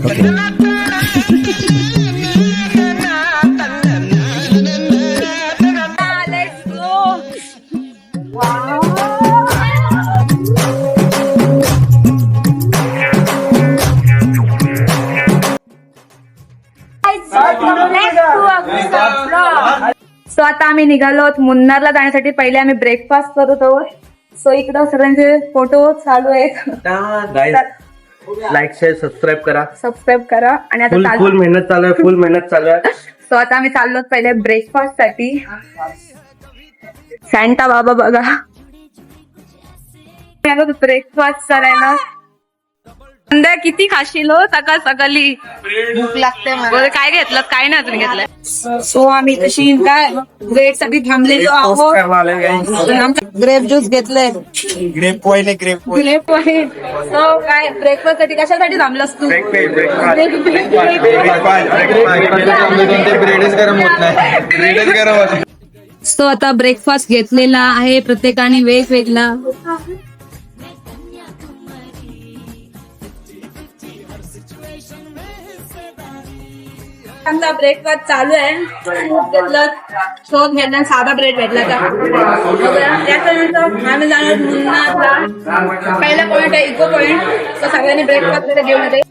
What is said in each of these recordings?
So आता आम्ही निघालो मुन्नारला जाण्यासाठी. पहिले आम्ही ब्रेकफास्ट करत आहोत. सो इकडं सगळ्यांचे फोटो चालू आहेत. लाईक शेअर सबस्क्राईब करा आणि आता फुल मेहनत चालू आहे. सो आता आम्ही चाललो पहिले ब्रेकफास्ट साठी. सॅन्टा बाबा बघा ब्रेकफास्ट करायला. किती खाशील हो सकाळ सकाळी. भूक लागते बरं काय घेतलं काय नाही अजून घेतलंय. सो आम्ही तशी काय ब्रेक साठी थांबलेलो आहोत. ग्रेप ज्यूस घेतलंय. ग्रेप वाईन सो काय ब्रेकफास्ट साठी कशासाठी थांबलास तू. ब्रेडच गरम होत. सो आता ब्रेकफास्ट घेतलेला आहे प्रत्येकाने वेगवेगळा. ब्रेकफास्ट चालू आहे. शोध घेतला साधा ब्रेड भेटला त्याच्यानंतर आम्ही जाणार मुन्नारला. पहिला पॉइंट आहे इको पॉइंट. तर सगळ्यांनी ब्रेकफास्ट घेऊन येते.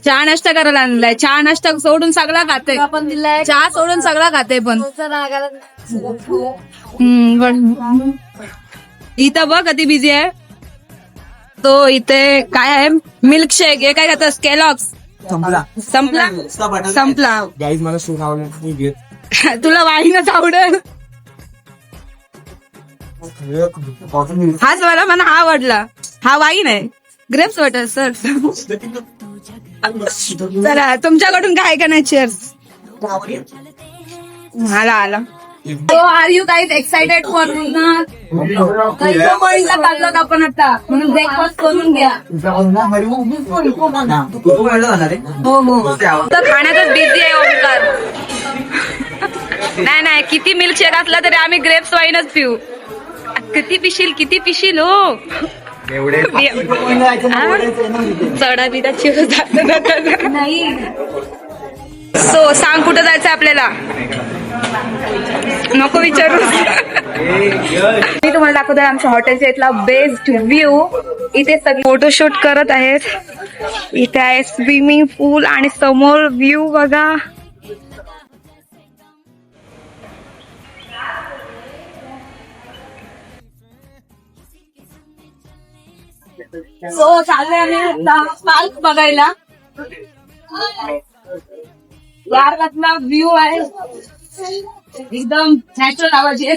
चहा नाश्ता करायला आणलाय. चहा नाश्ता सोडून सगळा खाते. चहा सोडून सगळा खाते. पण इथं बघ कधी बिझी आहे तो. इथे काय आहे मिल्कशेक. हे काय खातं केलॉग्स. संपला गाईज मला सून आवडलं. तुला वाईनच आवडेल. हाच मला हा आवडला. हा वाईन आहे. Grapes water sir. चला तुमच्याकडून काय का नाही. चेअर्स. आला So are you guys excited for Munnar? पॉइंटला चाललो आपण आता. म्हणून ब्रेकफास्ट करून घ्या. हो तर खाण्यातच बिझी आहे ओमकार. नाही किती मिल्कशेक असला तरी आम्ही ग्रेप्स वाईनच पिऊ. किती पिशील हो. चढा बिदाची नाही. सो सांग कुठं जायचं आपल्याला. नको विचारू. मी तुम्हाला दाखवतो आमच्या हॉटेलच्या इथला बेस्ट व्ह्यू. इथे सगळे फोटोशूट करत आहेत. इथे आहे स्विमिंग पूल आणि समोर व्ह्यू बघा. सो चाललोय आम्ही आता पार्क बघायला. यारला व्ह्यू आहे एकदम नॅचरल आवाज आहे.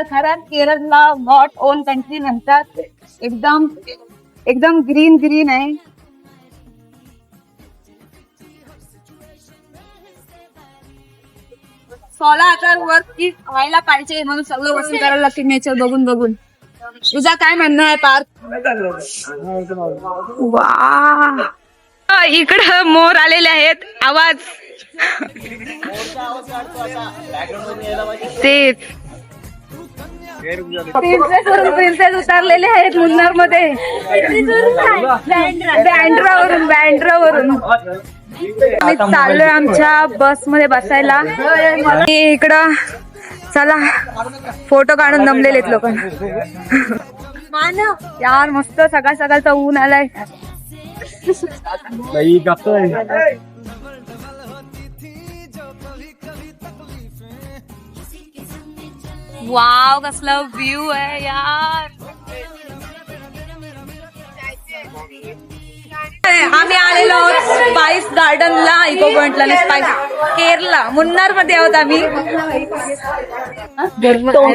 खरंच केरळला गॉड ओन कंट्री म्हणतात. एकदम ग्रीन आहे. 16,000 वरती व्हायला पाहिजे म्हणून सगळं वसूल करायला लागते नेचर बघून. तुझा काय म्हणणं आहे पार्थ. वा इकडं मोर आलेले आहेत. आवाज तेच प्रिन्सेस उतरलेले आहेत मुन्नार मध्ये. बँड्रावरून मी चाललोय आमच्या बस मध्ये बसायला. इकडं चला फोटो काढून दमलेले आहेत लोक. यार मस्त सकाळ सकाळचा ऊन आलाय. वाव कसला व्ह्यू आहे यार. आम्ही आलेलो आहोत स्पाइस गार्डनला. इको पॉइंटला स्पाइस केरला मुन्नार मध्ये आहोत आम्ही.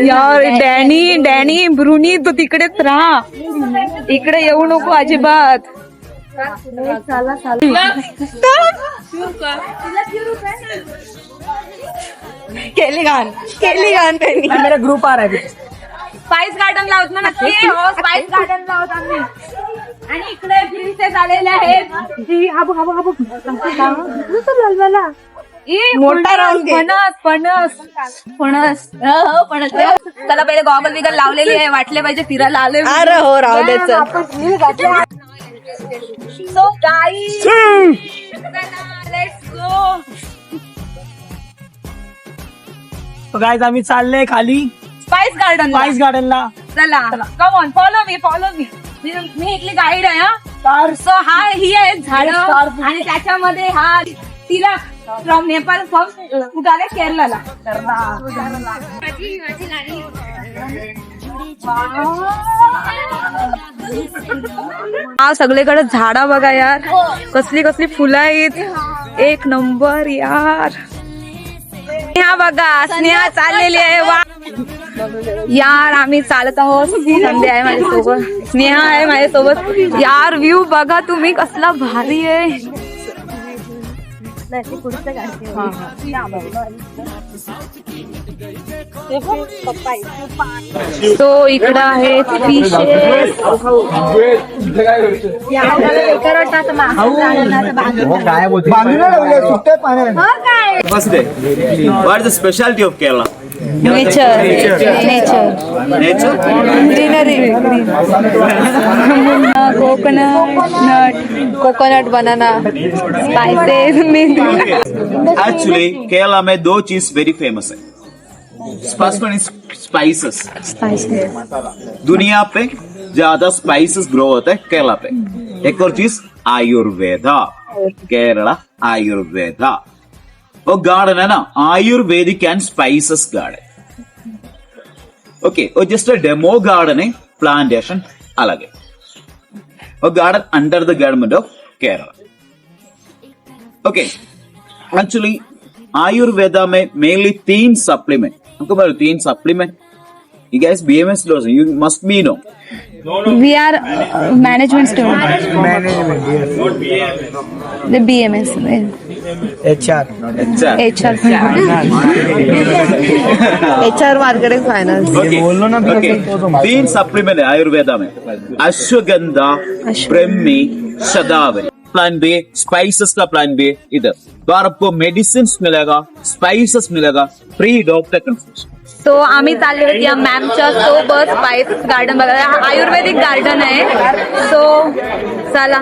यार डॅनी ब्रुनी तू तिकडेच राहा. इकडे येऊ नको अजिबात. केली गान त्यांनी. मेरा ग्रुप आ रहा है. स्पाइस गार्डन ला होत ना नक्की. हो स्पाइस गार्डन ला होत आम्ही. आणि इकडे प्रिन्सेस आलेले आहेत. मोठा राऊंड फणस त्याला पहिले गॉगल बिगल लावलेली आहे, वाटले पाहिजे फिरायला आले. अरे हो राहू दे चल. So guys let's go. Guys आम्ही चाललोय खाली स्पाइस गार्डनला. चला कम ऑन फॉलो मी मी इथली गाईड आहे हा. सो ही आहे झाड आणि त्याच्यामध्ये हा तिलक फ्रॉम नेपाळ फ्रॉम कुठाले केरळला. हा सगळीकडे झाडा बघा यार, कसली कसली फुलं आहेत, एक नंबर यार. स्नेहा बघा, स्नेहा चाललेली आहे. वा यार आम्ही चालत आहोत. संध्या आहे माझ्यासोबत, स्नेहा आहे माझ्यासोबत. यार व्ह्यू बघा तुम्ही कसला भारी आहे. तो इकडं आहे fishes. First day. What is the specialty of Kerala? Nature Nature? Greenery. Coconut banana spices mehndi. Actually, Kerala में दो चीज very famous है. First one is spices. दुनिया पे ज्यादा स्पाइसेस ग्रो होता है केरला पे. एक और चीज आयुर्वेदा. केरला आयुर्वेदा. वो गार्डन है ना, आयुर्वेदिक एंड स्पाइसेस गार्डन. ओके, वो जस्ट डेमो गार्डन है, प्लांटेशन अलग है. वो garden under the government of Kerala. Okay, actually Ayurveda में मेनली 3 सप्लीमेंट. हमको बोलो 3 supplement. You guys BMS doesn't, you must be know. We are management student. The BMS. HR. अच्छा. HR marketing finance. Okay. 3 supplement है आयुर्वेदा में. अश्वगंधा, ब्रह्मी, शतावरी. Plan बी, spices का plan बी इधर. तो आपको मेडिसिन मिलेगा, स्पाइसेस मिलेगा, फ्री डॉक्टर कंसल्टेशन. सो आम्ही चालले होते या मॅमच्या सोबत स्पाइस गार्डन बघायला. हा आयुर्वेदिक गार्डन आहे. सो चला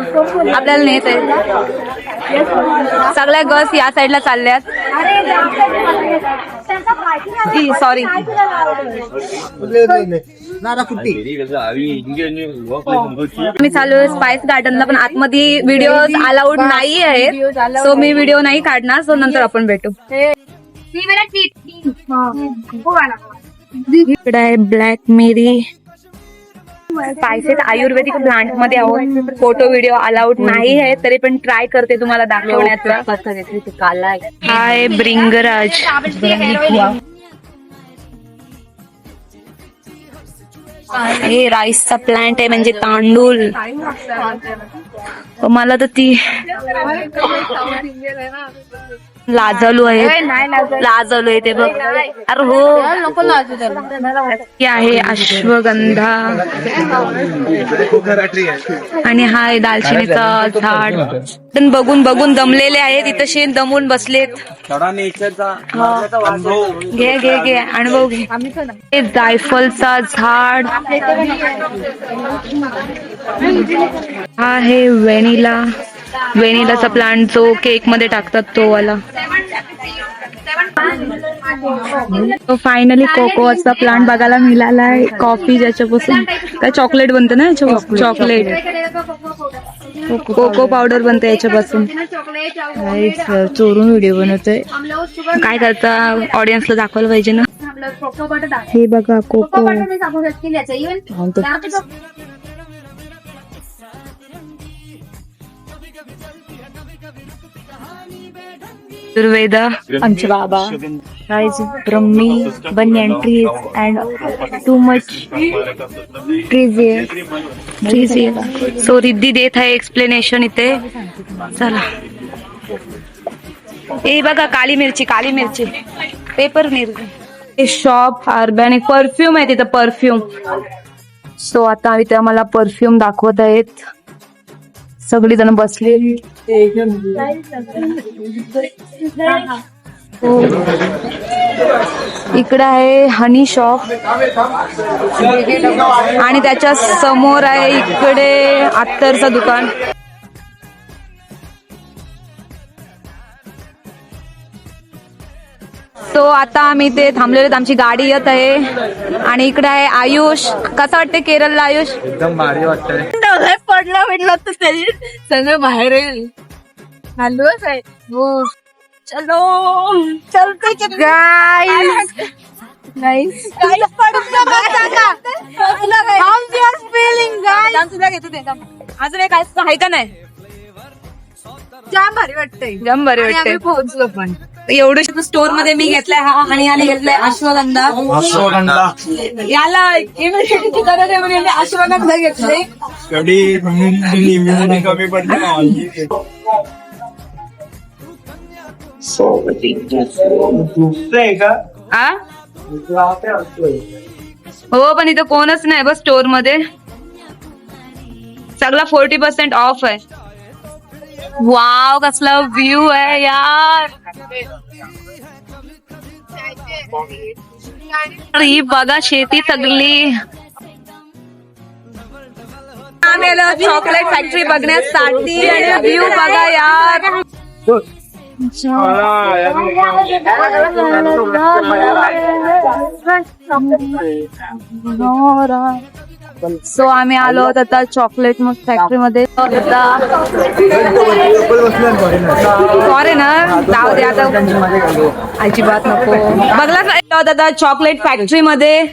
आपल्याला नेत आहे. सगळ्या गर्ल्स या साईडला चालल्यात. सॉरी मी चालू स्पाइस गार्डनला, पण आतमध्ये व्हिडिओ अलाउड नाही आहेत. सो मी व्हिडिओ नाही काढणार. सो नंतर आपण भेटू. इकडे आहे ब्लॅक मेरी. स्पाइसेस आयुर्वेदिक प्लांट मध्ये आहोत. फोटो व्हिडिओ अलाउड नाही आहे, तरी पण ट्राय करते तुम्हाला दाखवण्याचा. हाय ब्रिंगराज. हे राईसचा प्लांट आहे, म्हणजे तांदूळ. मला तर ती लाजलू आहे ते बघ. अरे हो, हे आहे अश्वगंधा आणि हा आहे दालचिनीचा झाड. पण बघून दमलेले आहेत, इथं दमून बसलेत. घे अनुभव घे. हे जायफलचा झाड. हा आहे व्हॅनिलाचा प्लांट, जो केक मध्ये टाकतात तो वाला. तो फायनली कोकोचा प्लांट बघायला मिळालाय. कॉफी ज्याच्यापासून काय चॉकलेट बनतं ना, चॉकलेट कोको पावडर बनते याच्यापासून. चोरून व्हिडिओ बनवतोय. काय करता, ऑडियन्सला दाखवायला पाहिजे ना. हे बघा कोको. आयुर्वेदा, आमचे बाबा, rise, Brahmi, banyan trees and too much trees here. So Riddhi देत आहे एक्सप्लेनेशन इथे. चला. हे बघा काली मिरची पेपर मिरची. हे शॉप ऑर्गॅनिक परफ्यूम आहे तिथं, परफ्यूम. सो आता इथे आम्हाला परफ्यूम दाखवत आहेत. सगळी जण बसलेली. इकडे आहे हनी शॉप आणि त्याच्या समोर आहे इकडे अत्तरचं दुकान. सो आता आम्ही ते थांबलेलो, आमची गाडी येत आहे आणि इकडे आहे आयुष. कसं वाटतं केरळला आयुष? एकदम भारी वाटतंय. पडला भेटला तर तरी सगळं बाहेर येईल. चालूच आहे. हो चलो चलते गाइस. अजून एक आहे का नाही? जाम भारी वाटतंय. जाम बरे वाटते. आम्ही पोहोचलो पण. एवढं स्टोर मध्ये मी घेतलाय हा आणि याने घेतलाय अश्वगंधा. याला इम्युनिटी गरज आहे म्हणून मी अश्वगंधा घेतले. कमी पडते. आ? हो पण इथं कोणच नाही बस स्टोर मध्ये. सगळा 40% ऑफ आहे. वाव कसला व्ह्यू आहे यार. ही बघा शेती सगळी. आम्ही आलो चॉकलेट फॅक्टरी बघण्यासाठी आणि व्ह्यू बघा यार. सो आम्ही आलो होतो आता चॉकलेट मग फॅक्टरी मध्ये. फॉरेनर जाऊ दे आता, अजिबात नको. बघला दादा चॉकलेट फॅक्टरी मध्ये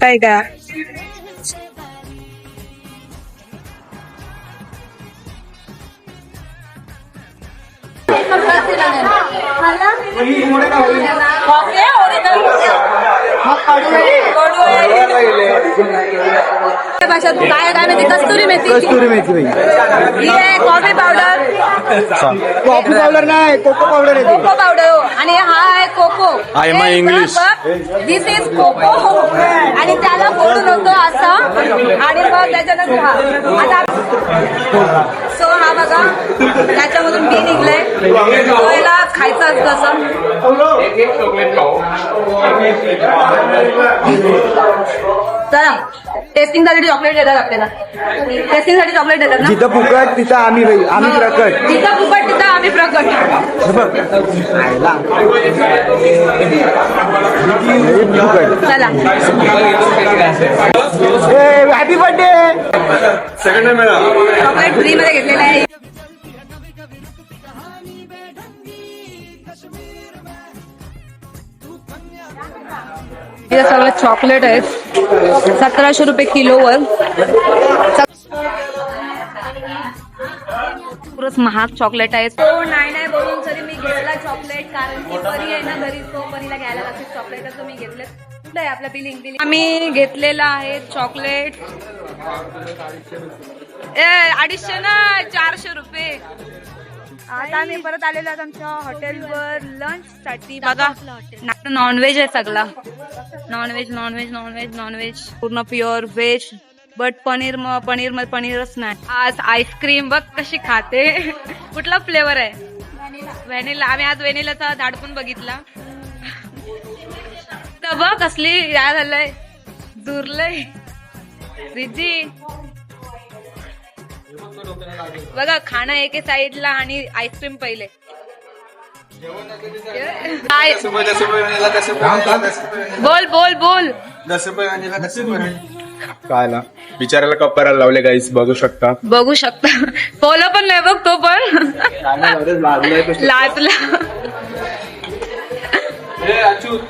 काय काय भाषात काय काय माहिती? कस्तुरी मेथी. ही आहे कॉफी पावडर. कॉफी पावडर नाही, कोको पावडर आहे. कोको पावडर आणि हा आहे cocoa. I am English. This is cocoa आणि त्याला फोडून होतो असं आणि मग त्याच्यानंतर आता सो हा बघा त्याच्यामधून बी निघलंय. तो याला खायचं असतं असं. चला टेस्टिंग साठी चॉकलेट देतात आपल्याला. टेस्टिंग साठी चॉकलेट देतात ना. जिथं फुकट तिथं आम्ही प्रकट. जिथं फुकट तिथं आम्ही प्रकट. चला हॅपी बर्थडे. चॉकलेट फ्री मध्ये घेतलेलं आहे. हे सगळं चॉकलेट आहेत. 1700 रुपये किलोवर. पुरंच महाग चॉकलेट आहे. तो नाही बोलून तरी मी घेतला चॉकलेट कारण की परी आहे ना घरी. तो परीला घ्यायला लागते चॉकलेट. असं मी घेतलं. कुठलं आहे आपलं बिलिंग? आम्ही घेतलेलं आहे चॉकलेट 250 ना 400 रुपये. आता आम्ही परत आलेलो आहोत आमच्या हॉटेलवर लंच साठी. बघा नॉनव्हेज आहे सगळा. नॉनव्हेज नॉनव्हेज नॉनव्हेज नॉनव्हेज पूर्ण प्युअर व्हेज. बट पनीरच नाही. आज आईस्क्रीम बघ कशी खाते. कुठला फ्लेवर आहे? व्हॅनिला. आम्ही आज व्हॅनिलाचा झाड पण बघितला. तर बघ कसली या झालंय दुर्लय रिजी. बघा खाणं एके साईडला आणि आईस्क्रीम पहिले. बोल बोल बोल. काय ना बिचाराला कपराला लावले गाईस. बघू शकता फॉलो पण नाही बघ तो पण लाचला.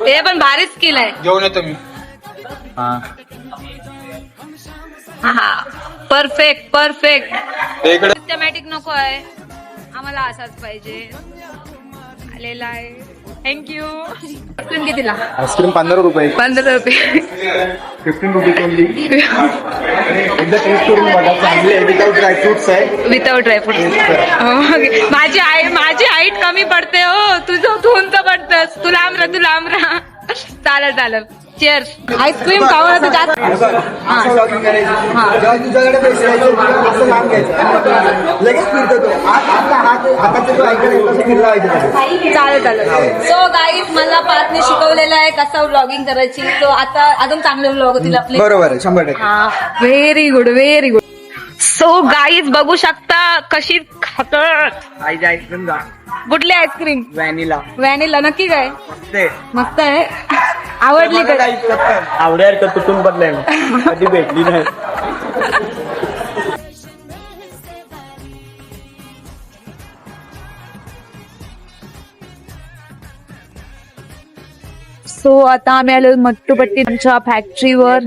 हे पण भारी स्किल आहे. घेऊन येतो मी. हा परफेक्ट इकडे सिस्टमॅटिक नको आहे आम्हाला. असाच पाहिजे. आलेला आहे. थँक्यू. आईस्क्रीम कितीला? आईस्क्रीम 15 रुपये. 15 रुपये. 15 रुपीज ओनली. एकदा टेस्ट करून बघा. चांगले विदाउट ड्रायफ्रुट्स आहे. Without dry fruit. माझी हाईट कमी पडते हो. तुझं तू उंच पडतस. तू लांब राहा. चालेल. चेअर्स. आईस्क्रीम खाऊन आता जास्त. असं vlogging करायचं. जेव्हा तुझ्याकडे पैसे यायचे असं लांब घ्यायचं लगेच फिरतो तो हाताचं तो ऐकायला येतो असं फिरला पाहिजे. चालेल. सो गाईज मला पार्थने शिकवलेलं आहे कसं व्लॉगिंग करायची. तो आता अजून चांगले व्लॉग होतील आपले. बरोबर आहे 100%. हा very good very good. So guys बघू शकता कशी खातात. आईची आईस्क्रीम जा. कुठली आईस्क्रीम? व्हॅनिला. व्हॅनिला नक्की काय ते मस्त आहे. आवडली का? आवडेल का तुटून पडलंय कधी भेटली नाही. सो आता आम्ही आलो मट्टूपट्टीच्या फॅक्टरीवर.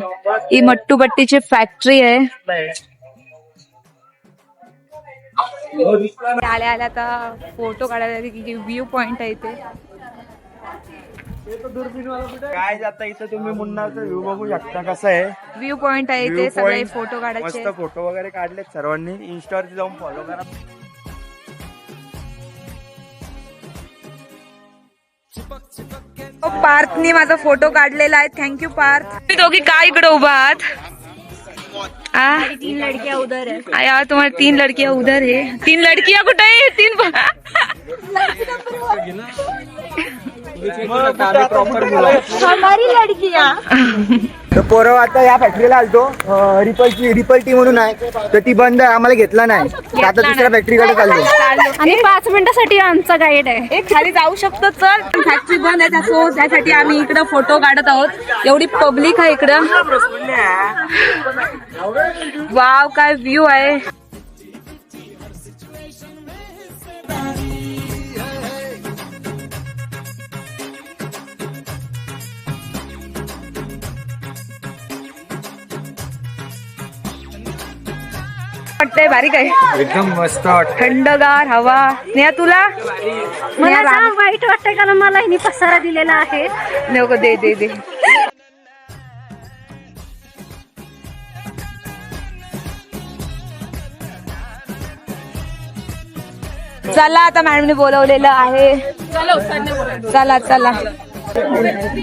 ही मट्टूपट्टीची फॅक्टरी आहे. आल्या आल्या आता फोटो काढायला व्ह्यू पॉइंट आहे इथे. काय जाता इथं तुम्ही मुन्नारचा व्ह्यू बघू शकता. कसं आहे व्ह्यू पॉइंट आहे इथे. सगळे फोटो काढायचे. मस्त फोटो वगैरे काढलेत सर्वांनी. इन्स्टावरती जाऊन फॉलो करा. पार्थनी माझा फोटो काढलेला आहे. थँक्यू पार्थ. तुम्ही दोघी काय इकडे उभा आहात? 3 लडकियां उधर है यार. तुम्हारी 3 लड़कियां उधर है. 3 लड़कियां कुठे आहे? 3 हमारी लड़कियां. तर पोरं आता या फॅक्टरीला आलतो. रिपल टी म्हणून आहे तर ती बंद आहे. आम्हाला घेतला नाही. आता दुसऱ्या फॅक्टरीकडे चाललो. आणि 5 मिनिटासाठी आमचा गाईड आहे. एक खाली जाऊ शकतो. चल फॅक्टरी बंद आहे त्यासाठी आम्ही इकडं फोटो काढत आहोत. एवढी पब्लिक आहे इकडं. वाव काय व्ह्यू आहे. वाटतंय बारीक आहे. एकदम मस्त थंडगार हवा. नेहा तुला? मला ना वाईट वाटतंय कारण मला हिने पसारा दिलेला आहे. नको दे. चला आता मॅडमने बोलवलेलं आहे. चला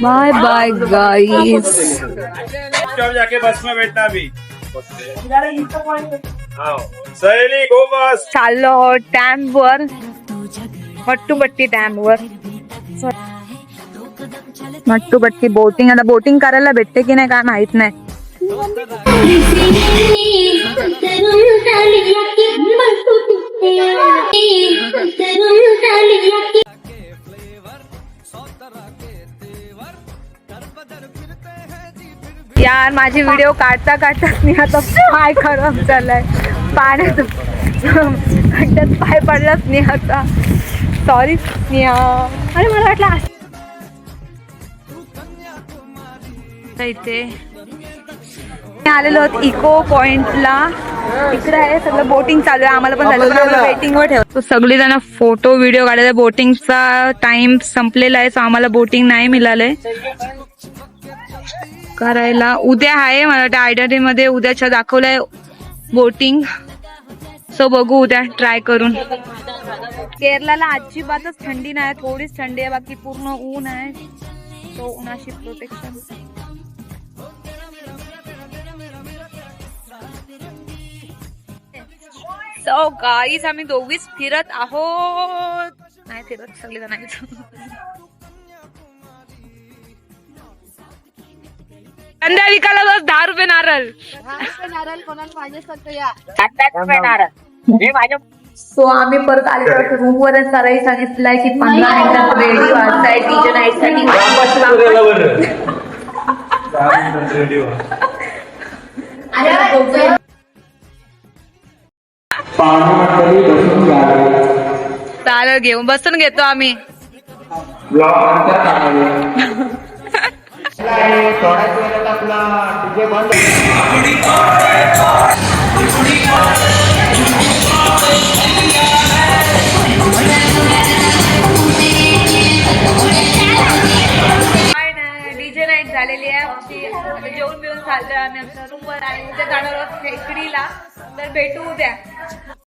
बाय बाय गाईज. जाके बस में बैठना अभी. सहेली गो बस. चाललो डॅम वर. मट्टूपट्टी डॅम वर. मट्टूपट्टी बोटिंग. आता बोटिंग करायला भेटते की नाही काय माहित नाही. यार माझी व्हिडिओ काढता मी आता पाय खराब झालाय. पाण्यात खड्ड्यात पाय पडलाच नाही आता. सॉरी स्नेहा. अरे मला वाटलं इथे आलेलो आहोत इको पॉइंटला. इकडे आहे सगळं बोटिंग चालू आहे. आम्हाला पण झालं वेटिंग वर ठेवतो. सगळी जण फोटो व्हिडिओ काढायला. बोटिंगचा टाइम संपलेला आहे. सो आम्हाला बोटिंग नाही मिळालंय करायला. उद्या आहे मला वाटतं आयडीटी मध्ये उद्याच्या दाखवलंय बोटिंग. सो बघू उद्या ट्राय करून. केरळला अजिबातच थंडी नाही. थोडीच थंडी आहे. बाकी पूर्ण ऊन आहे. तो उन्हाशी प्रोटेक्शन. सो गाईज आम्ही दोघीच फिरत आहोत. नाही फिरत सगळे जण आहेत. कांदा विकायला बस 10 रुपये नारळ. नारळ कोणाला पाहिजे असतं या. सो आम्ही परत आलेलो रूम वर. सराई सांगितलंय की 15 मिनिटात रेडी व्हायचंय. टीचर नाईट साठी चालेल. घेऊन बसून घेतो आम्ही. डीजे नाईट झालेली आहे आमची. जेवण बिवून चाललोय आम्ही आमच्या रूमवर. आणि उद्या जाणार आहोत फेकडीला. तर भेटू उद्या.